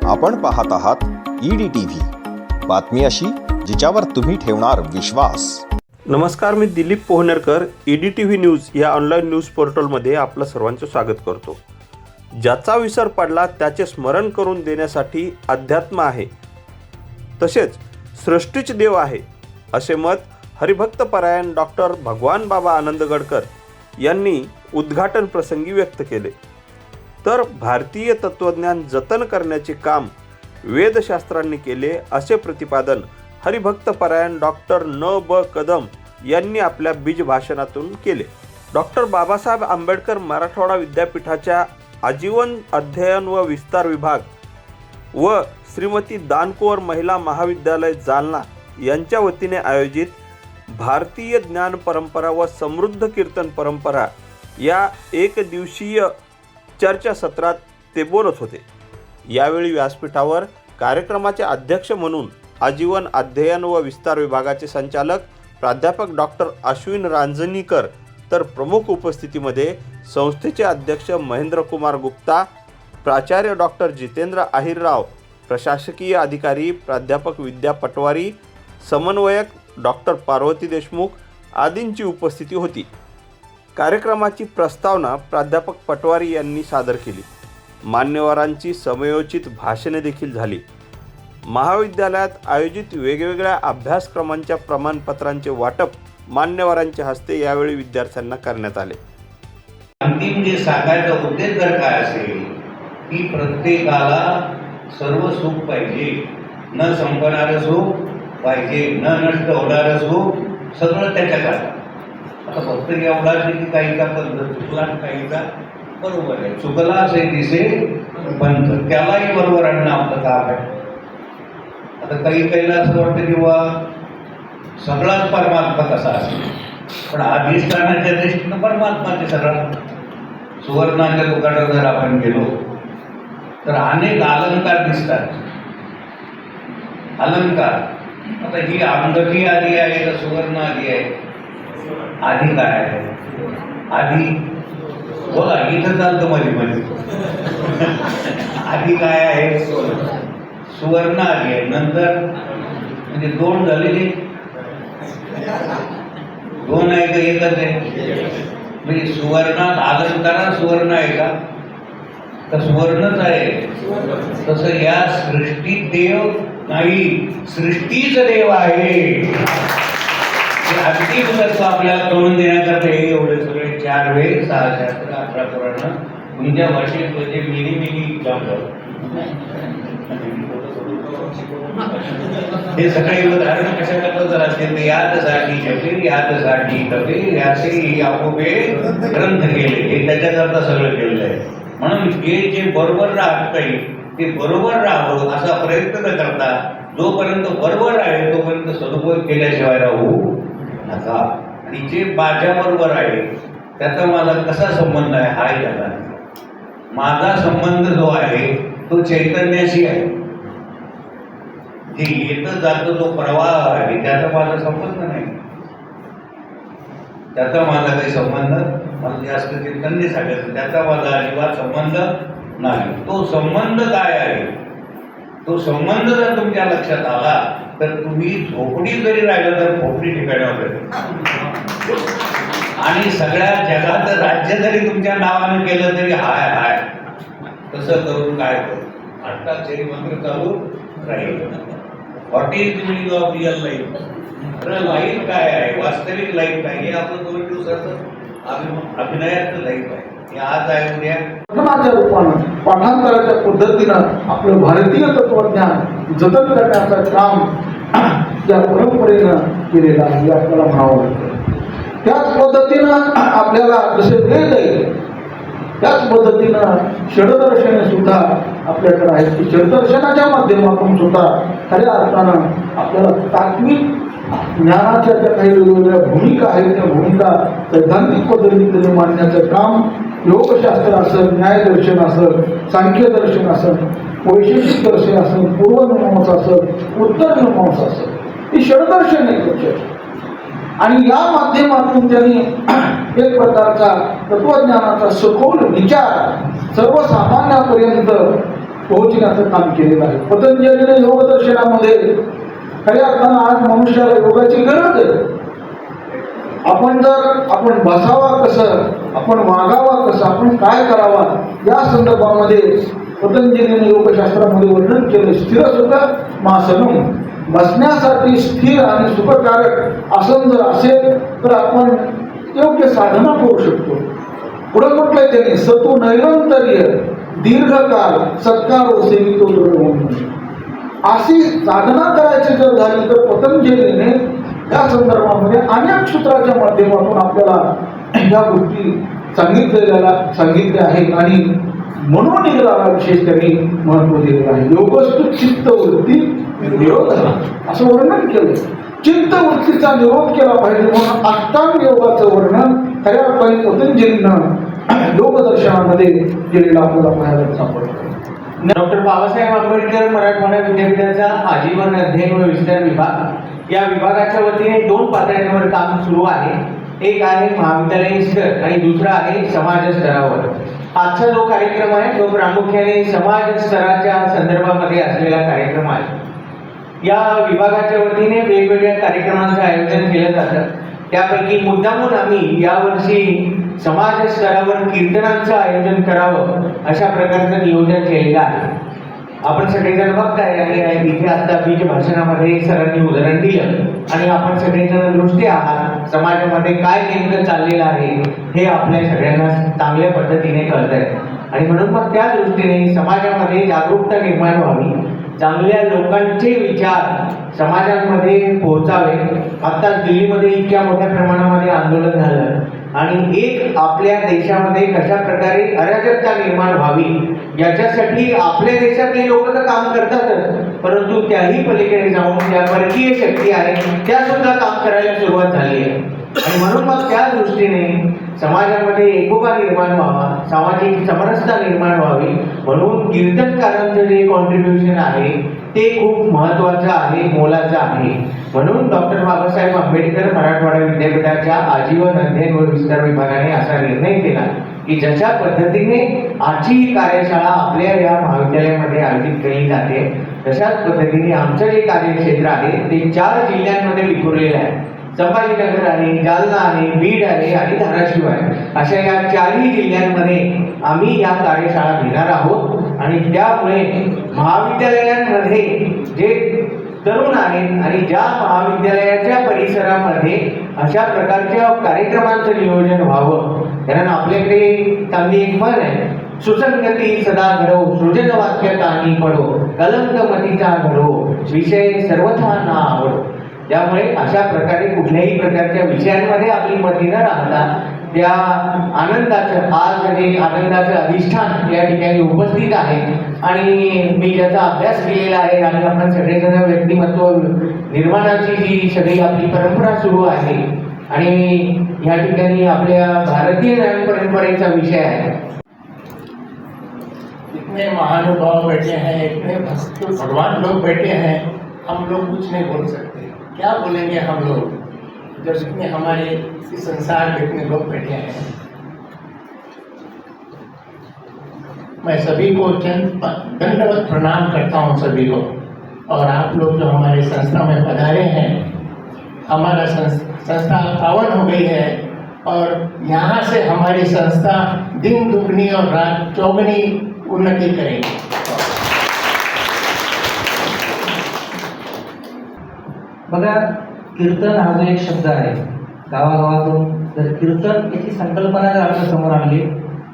आपण पाहत आहात EDTV, बातमी अशी जिच्यावर तुम्ही ठेवणार विश्वास. नमस्कार, मी दिलीप पोहनेरकर EDTV न्यूज या ऑनलाईन न्यूज पोर्टलमध्ये आपलं सर्वांचं स्वागत करतो. ज्याचा विसर पडला त्याचे स्मरण करून देण्यासाठी अध्यात्म आहे, तसेच सृष्टीच देव आहे, असे मत हरिभक्त परायण डॉक्टर भगवान बाबा आनंदगडकर यांनी उद्घाटन प्रसंगी व्यक्त केले. तर भारतीय तत्त्वज्ञान जतन करण्याचे काम वेदशास्त्रांनी केले, असे प्रतिपादन हरिभक्त परायण डॉक्टर न.ब. कदम यांनी आपल्या बीज भाषणातून केले. डॉक्टर बाबासाहेब आंबेडकर मराठवाडा विद्यापीठाच्या आजीवन अध्ययन व विस्तार विभाग व श्रीमती दानकुंवर महिला महाविद्यालय जालना यांच्या वतीने आयोजित भारतीय ज्ञान परंपरा व समृद्ध कीर्तन परंपरा या एक दिवसीय चर्चासत्रात ते बोलत होते. यावेळी व्यासपीठावर कार्यक्रमाचे अध्यक्ष म्हणून आजीवन अध्ययन व विस्तार विभागाचे संचालक प्राध्यापक डॉक्टर अश्विन रांजणीकर, तर प्रमुख उपस्थितीमध्ये संस्थेचे अध्यक्ष महेंद्रकुमार गुप्ता, प्राचार्य डॉक्टर जितेंद्र आहिरराव, प्रशासकीय अधिकारी प्राध्यापक विद्या पटवारी, समन्वयक डॉक्टर पार्वती देशमुख आदींची उपस्थिती होती. कार्यक्रमाची प्रस्तावना प्राध्यापक पटवारी यांनी सादर केली. मान्यवरांची समयोचित भाषणे देखील झाली. महाविद्यालयात आयोजित वेगवेगळ्या अभ्यासक्रमांच्या प्रमाणपत्रांचे वाटप मान्यवरांच्या हस्ते यावेळी विद्यार्थ्यांना करण्यात आले. अंतिम जे सांगायचा उद्देश जर काय असेल की प्रत्येकाला सर्व सुख पाहिजे, न संपणारं सुख पाहिजे, न नष्ट होणारं सुख, सगळं त्याच्यात आलं. आता फक्त एवढाच की काहीचा पद्धत चुकला, काहीचा बरोबर आहे, चुकला असे दिसे पण त्यालाही बरोबर आणणं आपलं काम आहे. आता काही असं वाटतं किंवा सगळाच परमात्मा कसा असेल, पण अधिष्ठानाच्या दृष्टीनं परमात्माचे सगळं. सुवर्णाच्या दुकानात जर आपण गेलो तर अनेक अलंकार दिसतात. अलंकार, आता ही अंगठी आधी आहे तर सुवर्ण आधी आहे? आधी काय आहे? आधी बोला, इथं चालतं मध्ये मध्ये. आधी काय आहे? सुवर्ण आधी आहे, नंतर म्हणजे दोन झालेले, दोन आहे का एकच आहे? म्हणजे सुवर्णात अलंकारात सुवर्ण आहे का? तर सुवर्णच आहे. तसं या सृष्टीत देव नाही, सृष्टीच देव आहे. अंतिम तत्व आपल्याला कळून देण्याकरता हे एवढे सगळे 4 वेद, 6 शास्त्र, 18 पुराण तुमच्या भाषेत म्हणजे मिनी हे सगळे उदाहरण कशा करता जर असतील तर यातसाठी जपे, यातसाठी तपे, याचे आपोपे ग्रंथ केले, हे त्याच्याकरता सगळं केलेलं आहे. म्हणून हे जे बरोबर राहत काही ते बरोबर राहावं असा प्रयत्न न करता जोपर्यंत बरोबर आहे तोपर्यंत सदुपयोग केल्याशिवाय राहू नका. आणि जे माझ्याबरोबर आहे त्याचा माझा कसा संबंध आहे हाही त्याला. माझा संबंध जो आहे तो चैतन्याशी आहे. जे येतं जातं जो प्रवाह आहे त्याचा माझा संबंध नाही, त्याचा माझा काही संबंध, मला जास्त चैतन्य सांगायचं, त्याचा माझा अजिबात संबंध नाही. तो संबंध काय आहे, तो संबंध जर तुमच्या लक्षात आला तर तुम्ही झोपडी जरी राहिलं तर झोपडी ठिकाणावर राहील. आणि सगळ्या जगात राज्य जरी तुमच्या नावानं केलं तरी हाय हाय तसं करून काय करू, आत्ताच जरी मंत्र चालू राहील. What is the meaning of real life? Life काय आहे, वास्तविक लाईफ काय, हे आपलं 2 दिवसाचं अभिनयाचं लाईफ आहे. हे आज आहे, उद्या माझ्या रूपानं पाठांतराच्या पद्धतीनं आपलं भारतीय तत्वज्ञान जतन करण्याचं काम या परंपरेनं केलेलं आहे, हे आपल्याला म्हणावं लागतं. त्याच पद्धतीनं आपल्याला जसे वेद आहे त्याच पद्धतीनं षडदर्शने सुद्धा आपल्याकडे आहेत की षडदर्शनाच्या माध्यमातून सुद्धा खऱ्या अर्थानं आपल्याला तात्विक ज्ञानाच्या ज्या काही वेगवेगळ्या भूमिका आहेत त्या भूमिका सैद्धांतिक पद्धतीने मांडण्याचं काम योगशास्त्र असेल, न्यायदर्शन असेल, सांख्यदर्शन असेल, वैशेषिक दर्शन असेल, पूर्वमीमांसा असेल, उत्तरमीमांसा असेल, ही षडदर्शन आहे. आणि या माध्यमातून त्यांनी एक प्रकारचा तत्वज्ञानाचा सखोल विचार सर्वसामान्यापर्यंत पोहोचण्याचं काम केलेलं आहे. पतंजलीने योग दर्शनामध्ये खऱ्या अर्थानं आज मनुष्याला योगाची गरज आहे. आपण बसावा कसं, आपण वागावा कसं, आपण काय करावा या संदर्भामध्ये पतंजलीने योगशास्त्रामध्ये वर्णन केलं. स्थिर सुख मासनम, बसण्यासाठी स्थिर आणि सुखकारक आसन जर असेल तर आपण योग्य साधना करू शकतो. पुढे म्हटलंय त्यांनी सतू नैरंतर्य दीर्घकाळ सत्कारो सेवितो म्हणून. अशी साधना करायची जर झाली तर पतंजलीने या संदर्भामध्ये अनेक सूत्राच्या माध्यमातून आपल्याला या गोष्टी सांगितल्या आहेत आणि मनोनिग्रहाला विशेष त्यांनी महत्व दिलेलं आहे. योगस्तु चित्तवृत्ती निरोध असं वर्णन केलं. चित्तवृत्तीचा निरोध केला पाहिजे म्हणून अष्टांग योगाचं वर्णन खऱ्या अर्थाने पतंजलीनं योग दर्शनामध्ये केलेलं आपल्याला पाहायला सापडतं. डॉक्टर बाबासाहेब आंबेडकर मराठवाडा विद्यापीठाचा आजीवन अध्ययन व विस्तार विभाग या विभागाच्या वतीने 2 पातळ्यांवर काम सुरू आहे. एक आहे महाविद्यालयीन स्तर आणि दुसरा आहे समाज स्तरावर. आजचा जो कार्यक्रम आहे तो प्रामुख्याने समाज स्तराच्या संदर्भामध्ये असलेला कार्यक्रम आहे. या विभागाच्या वतीने वेगवेगळ्या कार्यक्रमांचं आयोजन केलं जातं. त्यापैकी मुद्दामून आम्ही यावर्षी समाज स्तरावर कीर्तनांचं आयोजन करावं अशा प्रकारचं नियोजन केलेलं आहे. आपण सगळेजण बघताय आणि इथे आता बीज भाषणामध्ये सरांनी उदाहरण दिलं आणि आपण सगळेजण दृष्टी आहात समाजामध्ये काय नेमकं चाललेलं आहे हे आपल्या सगळ्यांना चांगल्या पद्धतीने कळत आहे. आणि म्हणून मग त्या दृष्टीने समाजामध्ये जागरूकता निर्माण व्हावी, चांगल्या लोकांचे विचार समाजांमध्ये पोहोचावे. आता दिल्लीमध्ये इतक्या मोठ्या प्रमाणामध्ये आंदोलन झालं आणि एक आपल्या देशामध्ये कशा प्रकारे अराजकता निर्माण व्हावी याच्यासाठी आपल्या देशातले लोक तर काम करतातच, परंतु त्याही पलीकडे जाऊन ज्या परकीय शक्ती आहेत त्या सुद्धा काम करायला सुरुवात झाली आहे. आणि म्हणून मग त्या दृष्टीने समाजामध्ये एकोपा निर्माण व्हावा, सामाजिक समरसता निर्माण व्हावी म्हणून कीर्तनकारांचं जे कॉन्ट्रीब्युशन आहे ते खूप महत्त्वाचं आहे, मोलाचं आहे. म्हणून डॉक्टर बाबासाहेब आंबेडकर मराठवाडा विद्यापीठाच्या आजीवन अध्ययन व विस्तार विभागाने असा निर्णय केला की जशा पद्धतीने आजची ही कार्यशाळा आपल्या या महाविद्यालयामध्ये आयोजित केली जाते तशाच पद्धतीने आमचं जे कार्यक्षेत्र आहे ते 4 जिल्ह्यांमध्ये विखुरलेलं आहे. संभाजीनगर आहे, जालना आहे, बीड आहे आणि धाराशिव आहे. अशा या 4ही जिल्ह्यांमध्ये आम्ही या कार्यशाळा घेणार आहोत आणि त्यामुळे महाविद्यालयांमध्ये जे तरुण आहेत आणि ज्या महाविद्यालयाच्या परिसरामध्ये अशा प्रकारच्या कार्यक्रमांचं नियोजन व्हावं. कारण आपल्याकडे चांगली एक म्हण आहे, सुसंगती सदा घडो, सृजन वाक्य काही पडो, कलंकमतीचा घडो, विषय सर्वथा ना आवडो. त्यामुळे अशा प्रकारे कुठल्याही प्रकारच्या विषयांमध्ये आपली मती न राहता त्या आनंदाचं आज हे आनंदाचं अधिष्ठान या ठिकाणी उपस्थित आहे आणि मी ज्याचा अभ्यास केलेला आहे आणि आपण सगळेजण व्यक्तिमत्व निर्माणाची जी सगळी आपली परंपरा सुरू आहे आणि या ठिकाणी आपल्या भारतीय ज्ञान परंपरेचा विषय आहे. इतने महानुभाव बैठे हैं, इतने भक्त भगवान लोग बैठे हैं, हम लोग कुछ नहीं बोल सकते. क्या बोलेंगे हम लोग जब इतने हमारे इस संसार में इतने लोग बैठे हैं. मैं सभी को दंडवत प्रणाम करता हूँ सभी को. और आप लोग जो हमारे संस्था में पधारे हैं, हमारा संस्था पावन हो गई है और यहाँ से हमारी संस्था दिन दुगनी और रात चौगनी उन्नति करेगी. बघा, कीर्तन हा जो एक शब्द आहे, गावागावातून जर कीर्तन याची संकल्पना जर आपल्या समोर आणली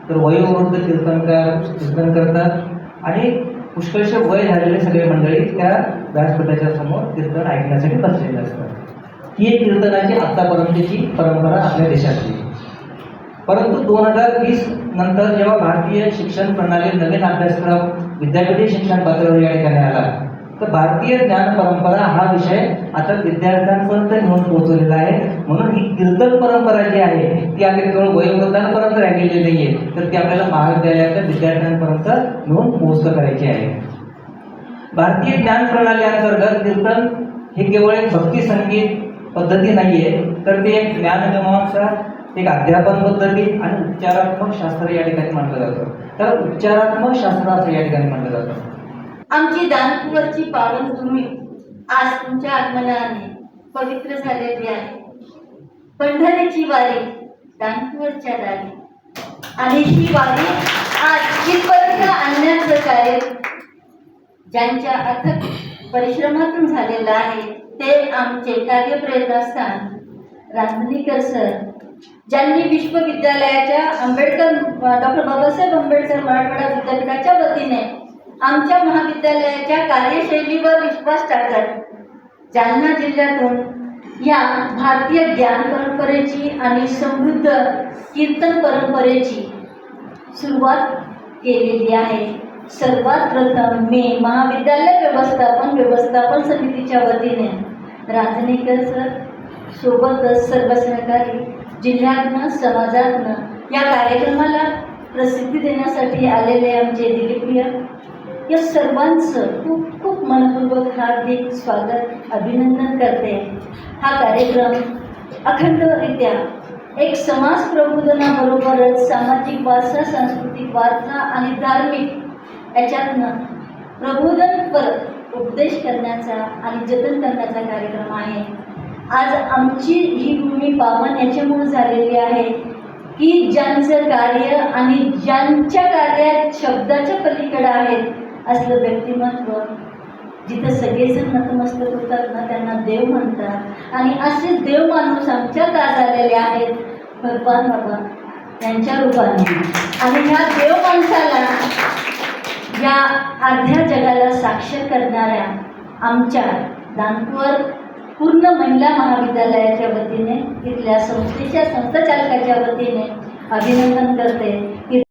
तर वयोवृद्ध कीर्तन करतात आणि पुष्कळशे वय झालेले सगळे मंडळी त्या व्यासपीठाच्या समोर कीर्तन ऐकण्यासाठी बसलेले असतात. ही एक कीर्तनाची आत्तापर्यंतची परंपरा आपल्या देशातली. परंतु 2020 नंतर जेव्हा भारतीय शिक्षण प्रणाली नवीन अभ्यासक्रम विद्यापीठी शिक्षण पातळीवर या ठिकाणी आला तर भारतीय ज्ञान परंपरा हा विषय आता विद्यार्थ्यांपर्यंत घेऊन पोहोचलेला आहे. म्हणून ही कीर्तन परंपरा जी आहे ती आता केवळ वयोवृद्धांपर्यंत राहिलेली नाही आहे, तर ती आपल्याला महाविद्यालयाच्या विद्यार्थ्यांपर्यंत घेऊन पोहोच करायची आहे. भारतीय ज्ञान प्रणाली अंतर्गत कीर्तन हे केवळ एक भक्ती संगीत पद्धती नाही आहे, तर ते एक ज्ञानमीमांसा एक अध्यापन पद्धती आणि उपचारात्मक शास्त्र या ठिकाणी मानलं जातं. तर उपचारात्मक शास्त्र असं या ठिकाणी मानलं जातं. आमची दानकुवरची पावनभूमी आज तुमच्या आगमनाने पवित्र झालेली आहे. पंढरीची वारी दानकुवरच्या दारी आणि ही वारी आज इथपर्यंत आणण्याचं कार्य ज्यांच्या अथक परिश्रमातून झालेलं आहे ते आमचे कार्यप्रयत्नस्थान रांजणीकर सर, ज्यांनी विश्वविद्यालयाच्या डॉक्टर बाबासाहेब आंबेडकर मराठवाडा विद्यापीठाच्या वतीने आमच्या महाविद्यालयाच्या कार्यशैलीवर विश्वास टाकत जालना जिल्ह्यातून या भारतीय ज्ञान परंपरेची आणि समृद्ध कीर्तन परंपरेची सुरुवात केलेली आहे. सर्वात प्रथम मी महाविद्यालय व्यवस्थापन समितीच्या वतीने रांजणीकर सर सोबतच सर्व सहकारी जिल्ह्यातनं समाजातनं या कार्यक्रमाला प्रसिद्धी देण्यासाठी आलेले आमचे दिलीप्रिय या सर्वांचं खूप खूप मनपूर्वक हार्दिक स्वागत अभिनंदन करते. हा कार्यक्रम अखंडरित्या एक समाज प्रबोधनाबरोबरच सामाजिक वारसा, सांस्कृतिक वारसा आणि धार्मिक याच्यातनं प्रबोधनपर उपदेश करण्याचा आणि जतन करण्याचा कार्यक्रम आहे. आज आमची ही भूमी पावन याच्यामुळे झालेली आहे की ज्यांचं कार्य आणि ज्यांच्या कार्यात शब्दाच्या पलीकडे आहेत असलं व्यक्तिमत्व, जिथं सगळेजण नतमस्तक होतात ना त्यांना देव म्हणतात. आणि असे देव माणूस आमच्यात आज आलेले आहेत भगवान बाबा यांच्या रूपाने. आणि ह्या देव माणसाला या अर्ध्या जगाला साक्षर करणाऱ्या आमच्या दानकुवर पूर्ण महिला महाविद्यालयाच्या वतीने इथल्या संस्थेच्या संस्थाचालकाच्या वतीने अभिनंदन करते की